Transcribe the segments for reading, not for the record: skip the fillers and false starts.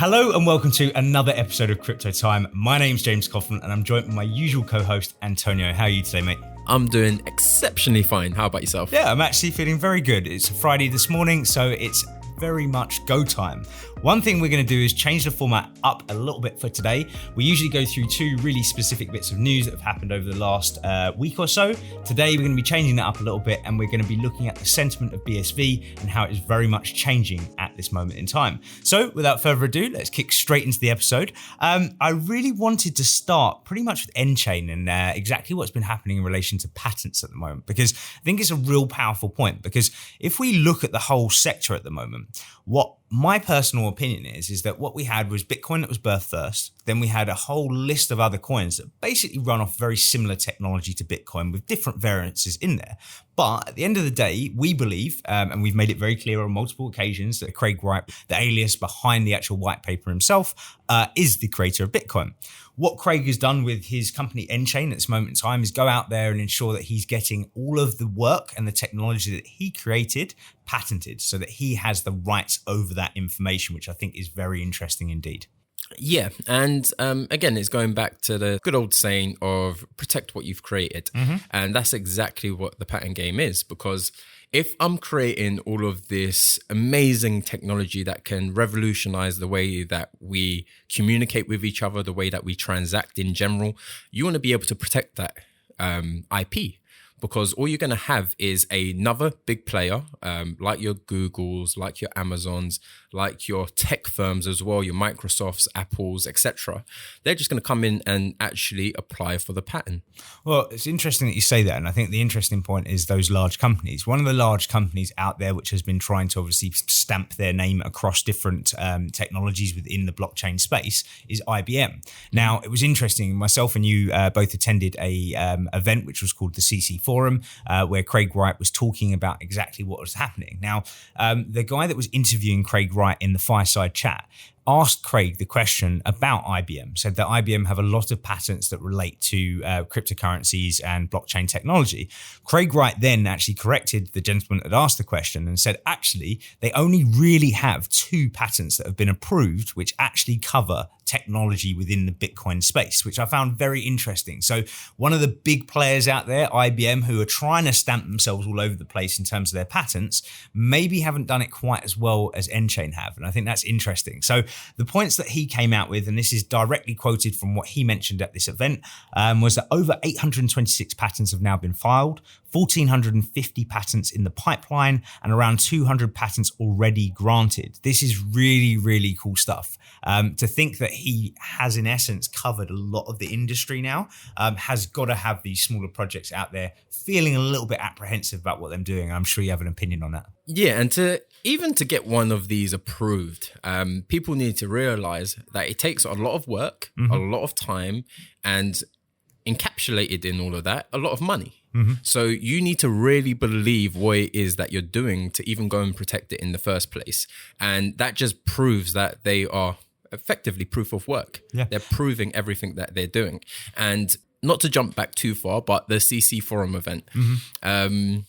Hello and welcome to another episode of CryptoTime. My name's James Coughlan and I'm joined with my usual co-host, Antonio. How are you today, mate? I'm doing exceptionally fine. How about yourself? Yeah, I'm actually feeling very good. It's a Friday this morning, so it's very much go time. One thing we're going to do is change the format up a little bit for today. We usually go through two really specific bits of news that have happened over the last week or so. Today, we're going to be changing that up a little bit and we're going to be looking at the sentiment of BSV and how it is very much changing at this moment in time. So without further ado, let's kick straight into the episode. I really wanted to start pretty much with N-Chain and exactly what's been happening in relation to patents at the moment, because I think it's a real powerful point. Because if we look at the whole sector at the moment, what my personal opinion is that what we had was Bitcoin that was birthed first. Then we had a whole list of other coins that basically run off very similar technology to Bitcoin with different variances in there. But at the end of the day, we believe, and we've made it very clear on multiple occasions, that Craig Wright, the alias behind the actual white paper himself, is the creator of Bitcoin. What Craig has done with his company N-Chain at this moment in time is go out there and ensure that he's getting all of the work and the technology that he created patented so that he has the rights over that information, which I think is very interesting indeed. Yeah, and again, it's going back to the good old saying of protect what you've created. And that's exactly what the patent game is, because if I'm creating all of this amazing technology that can revolutionize the way that we communicate with each other, the way that we transact in general, you want to be able to protect that IP. Because all you're going to have is another big player, like your Googles, like your Amazons, like your tech firms as well, your Microsofts, Apples, etc. They're just going to come in and actually apply for the patent. Well, it's interesting that you say that. And I think the interesting point is those large companies. One of the large companies out there which has been trying to obviously stamp their name across different technologies within the blockchain space is IBM. Now, it was interesting. Myself and you both attended a event which was called the CC Forum, where Craig Wright was talking about exactly what was happening. Now, the guy that was interviewing Craig Wright in the fireside chat asked Craig the question about IBM, said that IBM have a lot of patents that relate to cryptocurrencies and blockchain technology. Craig Wright then actually corrected the gentleman that asked the question and said, actually, they only really have 2 patents that have been approved, which actually cover technology within the Bitcoin space, which I found very interesting. So one of the big players out there, IBM, who are trying to stamp themselves all over the place in terms of their patents, maybe haven't done it quite as well as N-Chain have. And I think that's interesting. So the points that he came out with, and this is directly quoted from what he mentioned at this event, was that over 826 patents have now been filed, 1,450 patents in the pipeline, and around 200 patents already granted. This is really, really cool stuff. To think that he has, in essence, covered a lot of the industry now, has got to have these smaller projects out there feeling a little bit apprehensive about what they're doing. I'm sure you have an opinion on that. Yeah, and to get one of these approved, people need to realize that it takes a lot of work, a lot of time, and encapsulated in all of that, a lot of money. So you need to really believe what it is that you're doing to even go and protect it in the first place. And that just proves that they are effectively proof of work. Yeah. They're proving everything that they're doing. And not to jump back too far, but the CC Forum event, I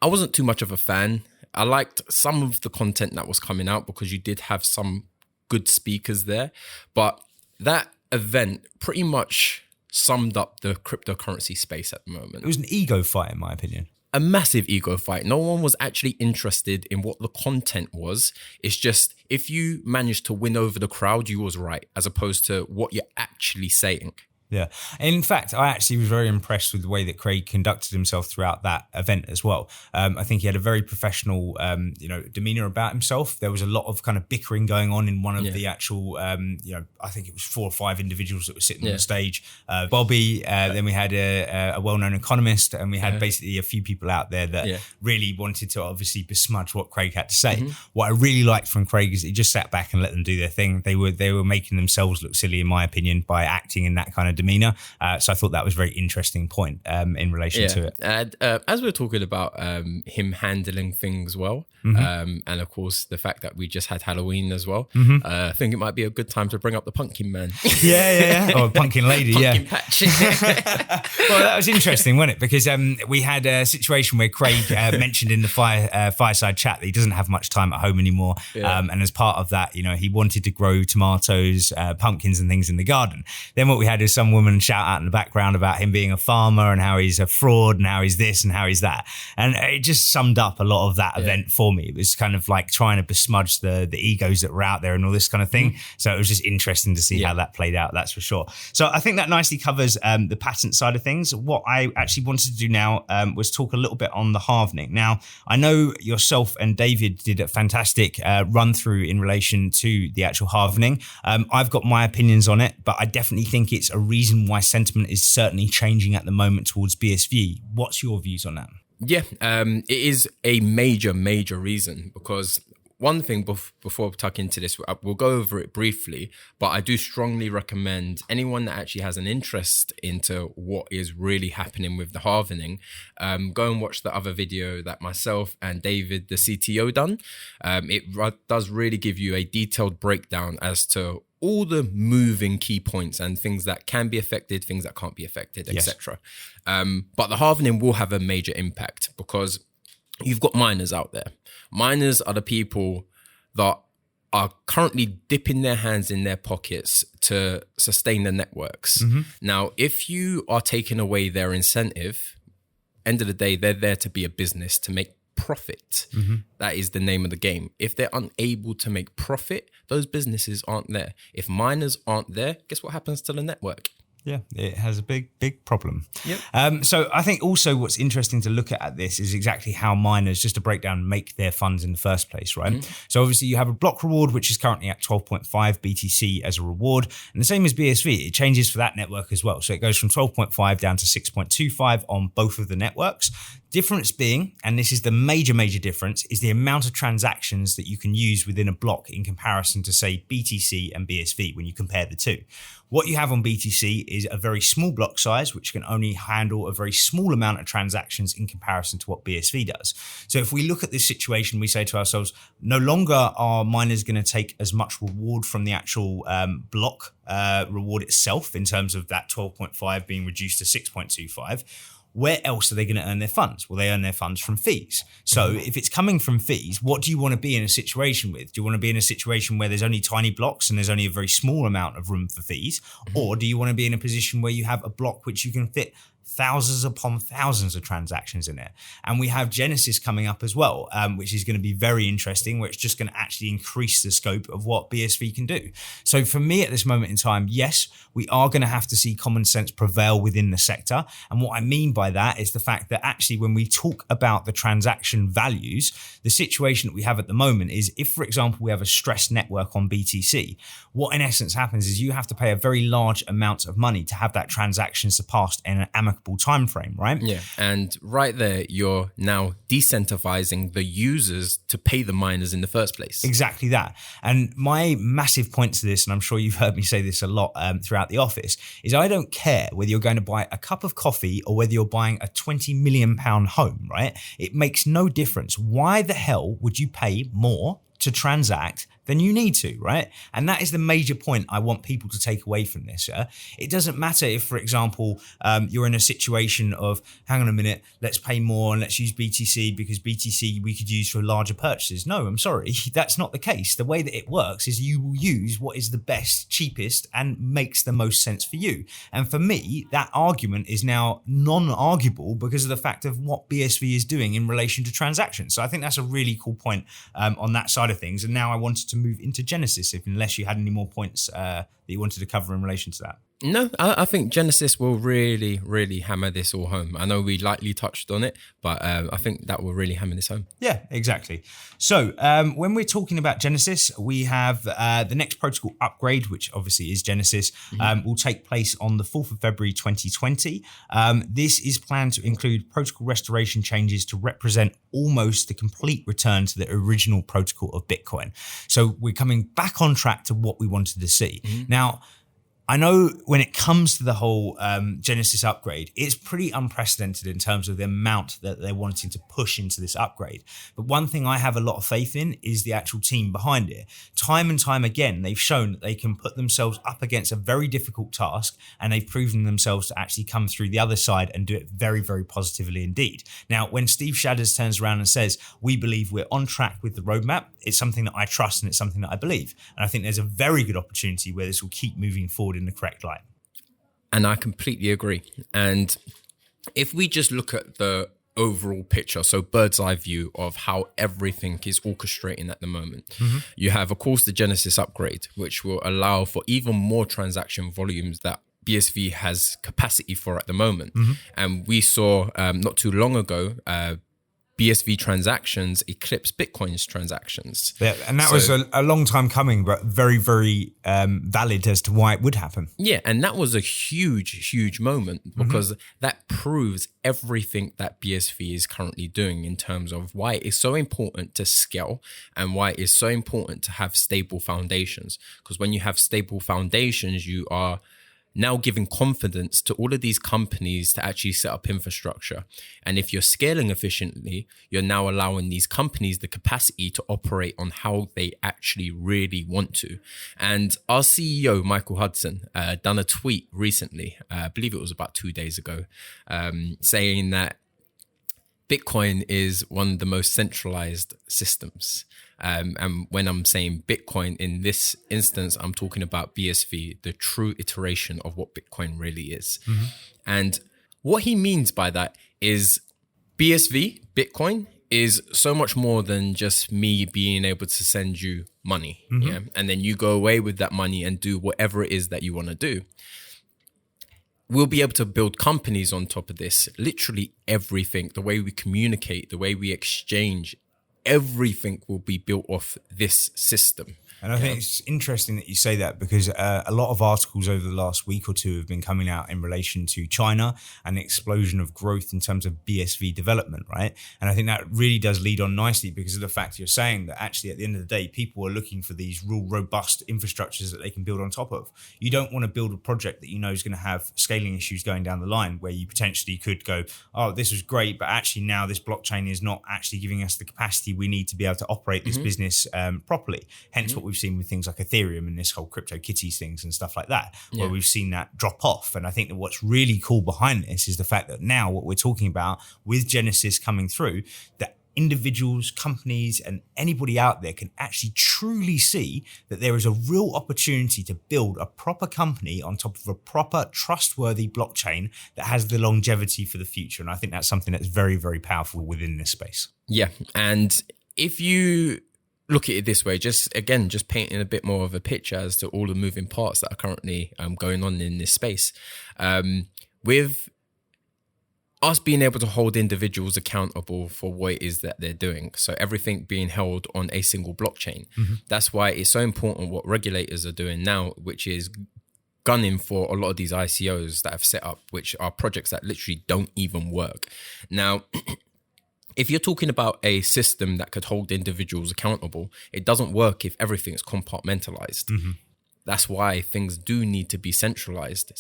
wasn't too much of a fan. I liked some of the content that was coming out because you did have some good speakers there. But that event pretty much summed up the cryptocurrency space at the moment. It was an ego fight, in my opinion. A massive ego fight. No one was actually interested in what the content was. It's just, if you managed to win over the crowd, you was right, as opposed to what you're actually saying. Yeah. In fact, I actually was very impressed with the way that Craig conducted himself throughout that event as well. I think he had a very professional, demeanor about himself. There was a lot of kind of bickering going on in one of the actual, I think it was 4 or 5 individuals that were sitting on the stage. Bobby, then we had a well-known economist, and we had basically a few people out there that really wanted to obviously besmudge what Craig had to say. What I really liked from Craig is he just sat back and let them do their thing. They were making themselves look silly, in my opinion, by acting in that kind of demeanor. So I thought that was a very interesting point in relation to it. And as we're talking about him handling things well, and of course the fact that we just had Halloween as well, I think it might be a good time to bring up the pumpkin man. Yeah. Or pumpkin lady, pumpkin patch. Well, that was interesting, wasn't it? Because we had a situation where Craig mentioned in the fireside chat that he doesn't have much time at home anymore. And as part of that, he wanted to grow tomatoes, pumpkins and things in the garden. Then what we had is some woman shout out in the background about him being a farmer and how he's a fraud and how he's this and how he's that. And it just summed up a lot of that event for me. It was kind of like trying to besmudge the egos that were out there and all this kind of thing. So it was just interesting to see how that played out, that's for sure. So I think that nicely covers the patent side of things. What I actually wanted to do now was talk a little bit on the halvening. Now, I know yourself and David did a fantastic run through in relation to the actual halvening. I've got my opinions on it, but I definitely think it's a reason why sentiment is certainly changing at the moment towards BSV. What's your views on that? Yeah, it is a major reason, because one thing before we tuck into this, we'll go over it briefly, but I do strongly recommend anyone that actually has an interest into what is really happening with the halvening, go and watch the other video that myself and David, the CTO, done. It does really give you a detailed breakdown as to all the moving key points and things that can be affected, things that can't be affected, etc. But the halvening will have a major impact because you've got miners out there. Miners are the people that are currently dipping their hands in their pockets to sustain the networks. Now, if you are taking away their incentive, end of the day, they're there to be a business, to make profit. That is the name of the game. If they're unable to make profit, those businesses aren't there. If miners aren't there, guess what happens to the network? Yeah, it has a big problem. Yep. So I think also what's interesting to look at this is exactly how miners, just to break down, make their funds in the first place, right? So obviously you have a block reward, which is currently at 12.5 BTC as a reward. And the same as BSV, it changes for that network as well. So it goes from 12.5 down to 6.25 on both of the networks. Difference being, and this is the major difference, is the amount of transactions that you can use within a block in comparison to, say, BTC and BSV when you compare the two. What you have on BTC is a very small block size, which can only handle a very small amount of transactions in comparison to what BSV does. So if we look at this situation, we say to ourselves, no longer are miners going to take as much reward from the actual block reward itself in terms of that 12.5 being reduced to 6.25. Where else are they going to earn their funds? Well, they earn their funds from fees. So if it's coming from fees, what do you want to be in a situation with? Do you want to be in a situation where there's only tiny blocks and there's only a very small amount of room for fees? Or do you want to be in a position where you have a block which you can fit thousands upon thousands of transactions in it? And we have Genesis coming up as well, which is going to be very interesting, where it's just going to actually increase the scope of what BSV can do. So for me at this moment in time, yes, we are going to have to see common sense prevail within the sector. And what I mean by that is the fact that actually when we talk about the transaction values, the situation that we have at the moment is if, for example, we have a stressed network on BTC, what in essence happens is you have to pay a very large amount of money to have that transaction surpassed in an amicable time frame, right? Yeah, and right there, you're now decentivizing the users to pay the miners in the first place. Exactly that. And my massive point to this, and I'm sure you've heard me say this a lot throughout the office, is I don't care whether you're going to buy a cup of coffee or whether you're buying a £20 million home, right? It makes no difference. Why the hell would you pay more to transact than you need to, right? And that is the major point I want people to take away from this. It doesn't matter if, for example, you're in a situation of, hang on a minute, let's pay more and let's use BTC because BTC we could use for larger purchases. No, I'm sorry, that's not the case. The way that it works is you will use what is the best, cheapest, and makes the most sense for you. And for me, that argument is now non-arguable because of the fact of what BSV is doing in relation to transactions. So I think that's a really cool point on that side of things. And now I wanted to move into Genesis, unless you had any more points that you wanted to cover in relation to that. No, I think Genesis will really hammer this all home. I know we lightly touched on it, but I think that will really hammer this home. Yeah, exactly. So when we're talking about Genesis, we have the next protocol upgrade, which obviously is Genesis, will take place on the 4th of February 2020. This is planned to include protocol restoration changes to represent almost the complete return to the original protocol of Bitcoin. So we're coming back on track to what we wanted to see. Now, I know when it comes to the whole Genesis upgrade, it's pretty unprecedented in terms of the amount that they're wanting to push into this upgrade. But one thing I have a lot of faith in is the actual team behind it. Time and time again, they've shown that they can put themselves up against a very difficult task, and they've proven themselves to actually come through the other side and do it very, very positively indeed. Now, when Steve Shadders turns around and says, we believe we're on track with the roadmap, it's something that I trust and it's something that I believe. And I think there's a very good opportunity where this will keep moving forward in the correct light. And I completely agree. And if we just look at the overall picture, so bird's eye view of how everything is orchestrating at the moment, you have, of course, the Genesis upgrade, which will allow for even more transaction volumes that BSV has capacity for at the moment. And we saw not too long ago, BSV transactions eclipse Bitcoin's transactions. Yeah, and that was a long time coming, but very, very valid as to why it would happen. Yeah, and that was a huge, huge moment because that proves everything that BSV is currently doing in terms of why it is so important to scale and why it is so important to have stable foundations. Because when you have stable foundations, you are now giving confidence to all of these companies to actually set up infrastructure. And if you're scaling efficiently, you're now allowing these companies the capacity to operate on how they actually really want to. And our CEO, Michael Hudson, done a tweet recently, I believe it was about 2 days ago, saying that Bitcoin is one of the most centralized systems. And when I'm saying Bitcoin in this instance, I'm talking about BSV, the true iteration of what Bitcoin really is. And what he means by that is BSV, Bitcoin, is so much more than just me being able to send you money. Yeah? And then you go away with that money and do whatever it is that you want to do. We'll be able to build companies on top of this. Literally everything, the way we communicate, the way we exchange, everything will be built off this system. And I think it's interesting that you say that because a lot of articles over the last week or two have been coming out in relation to China and the explosion of growth in terms of BSV development, right? And I think that really does lead on nicely because of the fact you're saying that actually at the end of the day, people are looking for these real robust infrastructures that they can build on top of. You don't want to build a project that you know is going to have scaling issues going down the line where you potentially could go, oh, this was great, but actually now this blockchain is not actually giving us the capacity we need to be able to operate this business properly. Hence what we've seen with things like Ethereum and this whole CryptoKitties things and stuff like that, where we've seen that drop off. And I think that what's really cool behind this is the fact that now what we're talking about with Genesis coming through, that individuals, companies, and anybody out there can actually truly see that there is a real opportunity to build a proper company on top of a proper, trustworthy blockchain that has the longevity for the future. And I think that's something that's very, very powerful within this space. Yeah. And if you look at it this way, just painting a bit more of a picture as to all the moving parts that are currently going on in this space. With us being able to hold individuals accountable for what it is that they're doing. So everything being held on a single blockchain. That's why it's so important what regulators are doing now, which is gunning for a lot of these ICOs that have set up, which are projects that literally don't even work. Now, if you're talking about a system that could hold individuals accountable, it doesn't work if everything's compartmentalized. That's why things do need to be centralized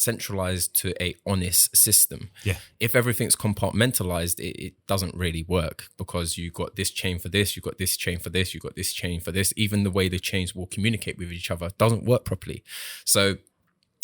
to a honest system. Yeah. If everything's compartmentalized, it doesn't really work because you got this chain for this, you got this chain for this, you got this chain for this. Even the way the chains will communicate with each other doesn't work properly. So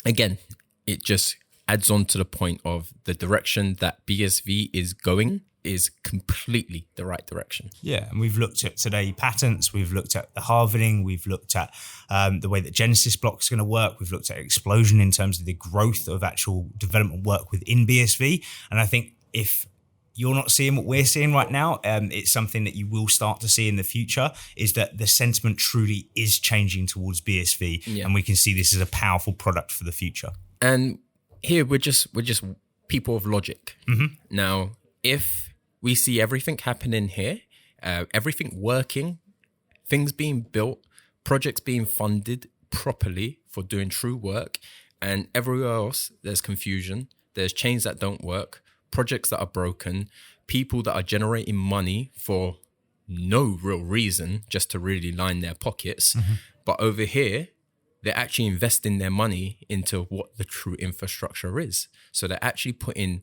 again, it just adds on to the point of the direction that BSV is going is completely the right direction. Yeah, and we've looked at today patents, we've looked at the halvening, we've looked at the way that Genesis block is going to work, we've looked at explosion in terms of the growth of actual development work within BSV. And I think if you're not seeing what we're seeing right now, it's something that you will start to see in the future, is that the sentiment truly is changing towards BSV, and we can see this as a powerful product for the future. And here we're just people of logic. Now, if we see everything happening here, everything working, things being built, projects being funded properly for doing true work, and everywhere else there's confusion, there's chains that don't work, projects that are broken, people that are generating money for no real reason, just to really line their pockets. But over here, they're actually investing their money into what the true infrastructure is. So they're actually putting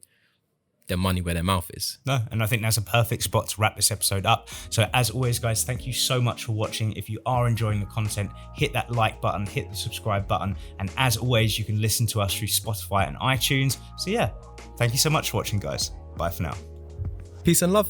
their money where their mouth is. No, and I think that's a perfect spot to wrap this episode up. So as always, guys, thank you so much for watching. If you are enjoying the content, hit that like button, hit the subscribe button. And as always, you can listen to us through Spotify and iTunes. So yeah, thank you so much for watching, guys. Bye for now. Peace and love.